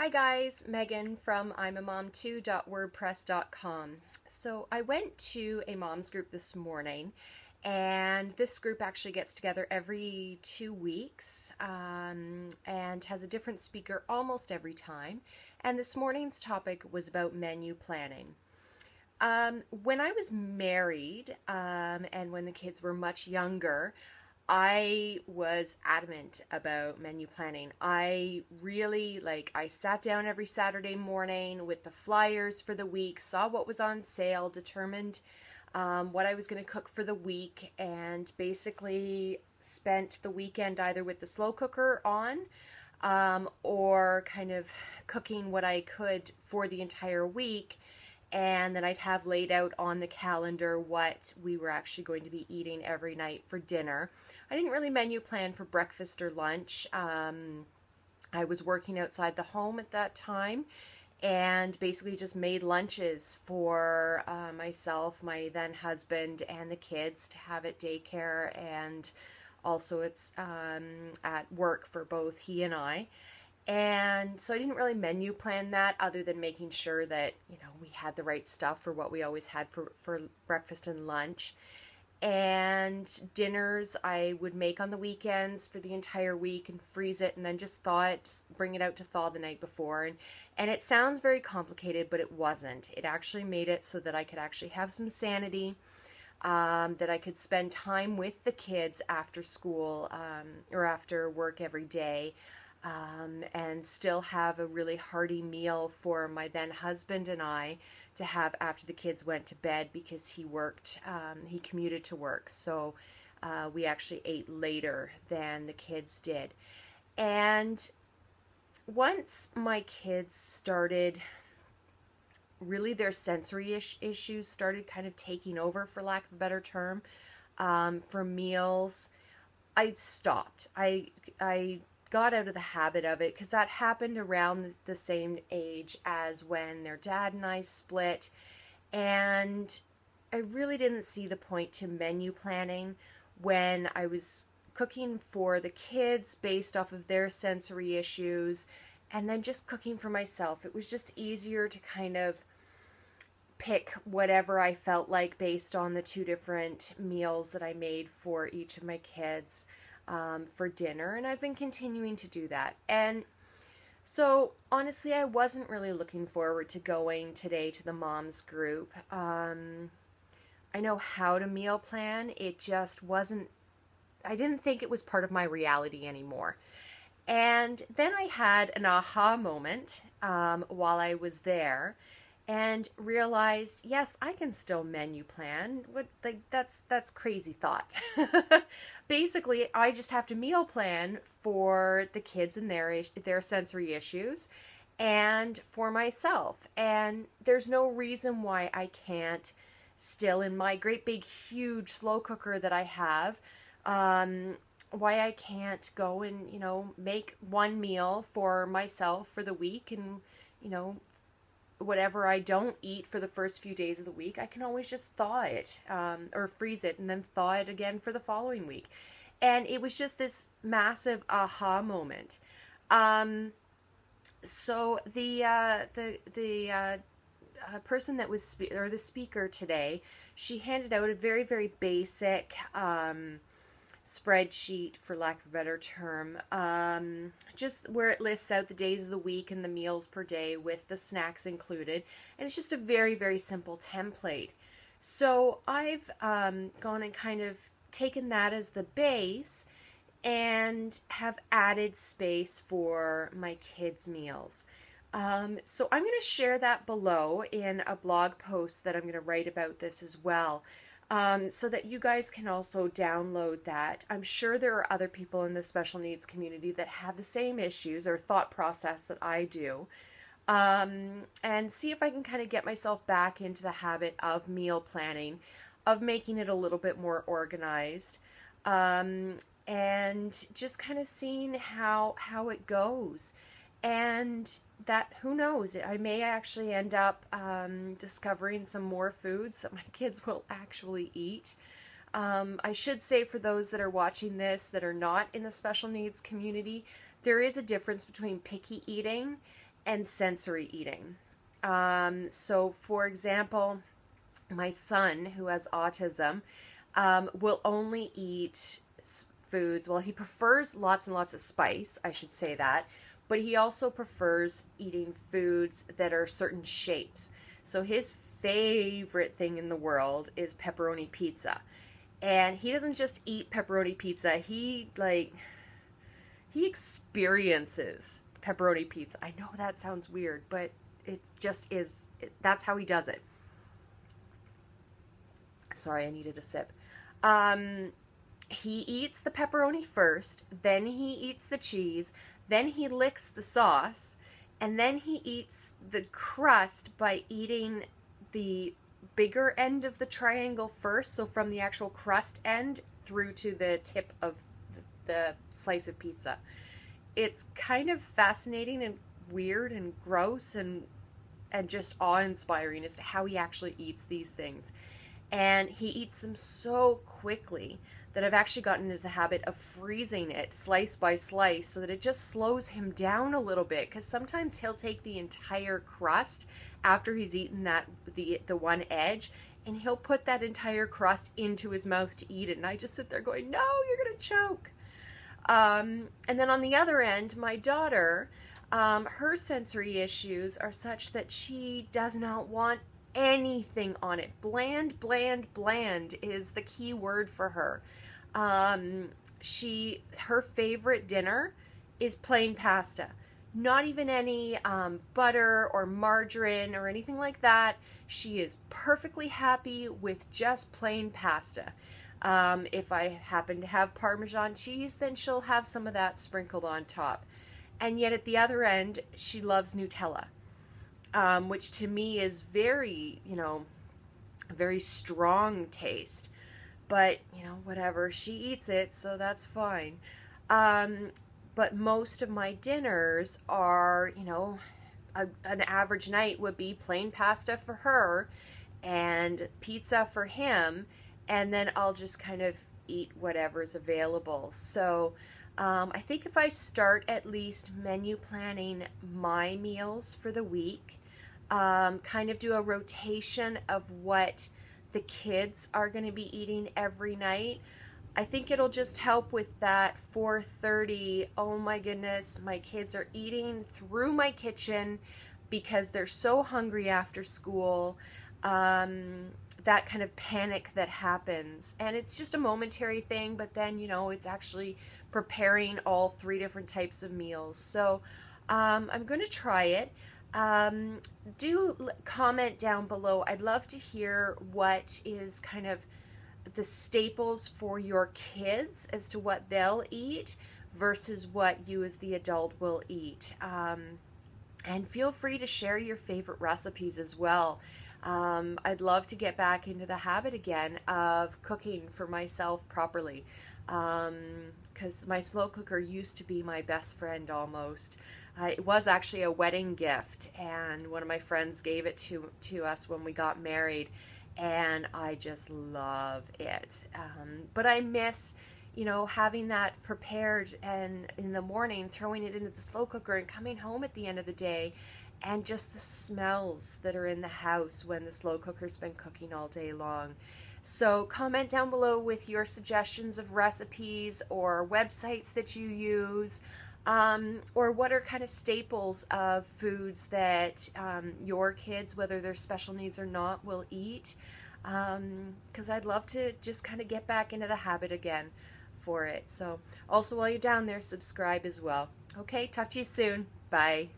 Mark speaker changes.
Speaker 1: Hi guys, Megan from imamom2.wordpress.com. So I went to a mom's group this morning, and this group actually gets together every 2 weeks and has a different speaker almost every time. And this morning's topic was about menu planning. When I was married and when the kids were much younger, I was adamant about menu planning. I sat down every Saturday morning with the flyers for the week, saw what was on sale, determined what I was going to cook for the week, and basically spent the weekend either with the slow cooker on or kind of cooking what I could for the entire week. And then I'd have laid out on the calendar what we were actually going to be eating every night for dinner. I didn't really menu plan for breakfast or lunch. I was working outside the home at that time and basically just made lunches for myself, my then husband, and the kids to have at daycare, and also it's at work for both he and I. And so I didn't really menu plan that other than making sure that, we had the right stuff for what we always had for breakfast and lunch. And dinners I would make on the weekends for the entire week and freeze it and then just bring it out to thaw the night before. And it sounds very complicated, but it wasn't. It actually made it so that I could actually have some sanity, that I could spend time with the kids after school or after work every day. And still have a really hearty meal for my then husband and I to have after the kids went to bed, because he worked, he commuted to work, so we actually ate later than the kids did. And once my kids started, really their sensory issues started kind of taking over, for lack of a better term, for meals, I stopped. I got out of the habit of it, because that happened around the same age as when their dad and I split, and I really didn't see the point to menu planning when I was cooking for the kids based off of their sensory issues, and then just cooking for myself. It was just easier to kind of pick whatever I felt like based on the two different meals that I made for each of my kids for dinner, and I've been continuing to do that. And so honestly, I wasn't really looking forward to going today to the moms group. I know how to meal plan. It just wasn't, I didn't think it was part of my reality anymore. And then I had an aha moment while I was there, and realized, yes, I can still menu plan. That's crazy thought. Basically, I just have to meal plan for the kids and their sensory issues, and for myself. And there's no reason why I can't still, in my great big huge slow cooker that I have, why I can't go and make one meal for myself for the week, and whatever I don't eat for the first few days of the week, I can always just thaw it or freeze it and then thaw it again for the following week. And it was just this massive aha moment. So the person that was the speaker today, she handed out a very, very basic spreadsheet, for lack of a better term, just where it lists out the days of the week and the meals per day with the snacks included, and it's just a very, very simple template. So I've gone and kind of taken that as the base and have added space for my kids' meals. So I'm going to share that below in a blog post that I'm going to write about this as well. So that you guys can also download that. I'm sure there are other people in the special needs community that have the same issues or thought process that I do. And see if I can kind of get myself back into the habit of meal planning, of making it a little bit more organized, and just kind of seeing how it goes. And that, who knows, I may actually end up discovering some more foods that my kids will actually eat. I should say, for those that are watching this that are not in the special needs community, there is a difference between picky eating and sensory eating. So, for example, my son, who has autism, will only eat foods. Well, he prefers lots and lots of spice, I should say that, but he also prefers eating foods that are certain shapes. So his favorite thing in the world is pepperoni pizza. And he doesn't just eat pepperoni pizza, he experiences pepperoni pizza. I know that sounds weird, but it just is. That's how he does it. Sorry, I needed a sip. Um, he eats the pepperoni first, then he eats the cheese, then he licks the sauce, and then he eats the crust by eating the bigger end of the triangle first, so from the actual crust end through to the tip of the slice of pizza. It's kind of fascinating and weird and gross and just awe-inspiring as to how he actually eats these things. And he eats them so quickly that I've actually gotten into the habit of freezing it slice by slice so that it just slows him down a little bit, because sometimes he'll take the entire crust after he's eaten the one edge, and he'll put that entire crust into his mouth to eat it, and I just sit there going, no, you're gonna choke. And then on the other end, my daughter, her sensory issues are such that she does not want anything on it. Bland, bland, bland is the key word for her. Her favorite dinner is plain pasta. Not even any butter or margarine or anything like that. She is perfectly happy with just plain pasta. If I happen to have Parmesan cheese, then she'll have some of that sprinkled on top. And yet at the other end, she loves Nutella, which to me is very, very strong taste. But, whatever, she eats it, so that's fine. But most of my dinners are, an average night would be plain pasta for her and pizza for him, and then I'll just kind of eat whatever's available. So I think if I start at least menu planning my meals for the week, kind of do a rotation of what the kids are going to be eating every night, I think it'll just help with that 4:30, oh my goodness, my kids are eating through my kitchen because they're so hungry after school. That kind of panic that happens. And it's just a momentary thing, but then, it's actually preparing all 3 different types of meals. So I'm going to try it. Do comment down below. I'd love to hear what is kind of the staples for your kids as to what they'll eat versus what you as the adult will eat. And feel free to share your favorite recipes as well. I'd love to get back into the habit again of cooking for myself properly, because my slow cooker used to be my best friend almost. It was actually a wedding gift, and one of my friends gave it to us when we got married, and I just love it. But I miss, having that prepared and in the morning throwing it into the slow cooker and coming home at the end of the day, and just the smells that are in the house when the slow cooker's been cooking all day long. So comment down below with your suggestions of recipes or websites that you use, or what are kind of staples of foods that your kids, whether they're special needs or not, will eat. Because I'd love to just kind of get back into the habit again for it. So also while you're down there, subscribe as well. Okay, talk to you soon. Bye.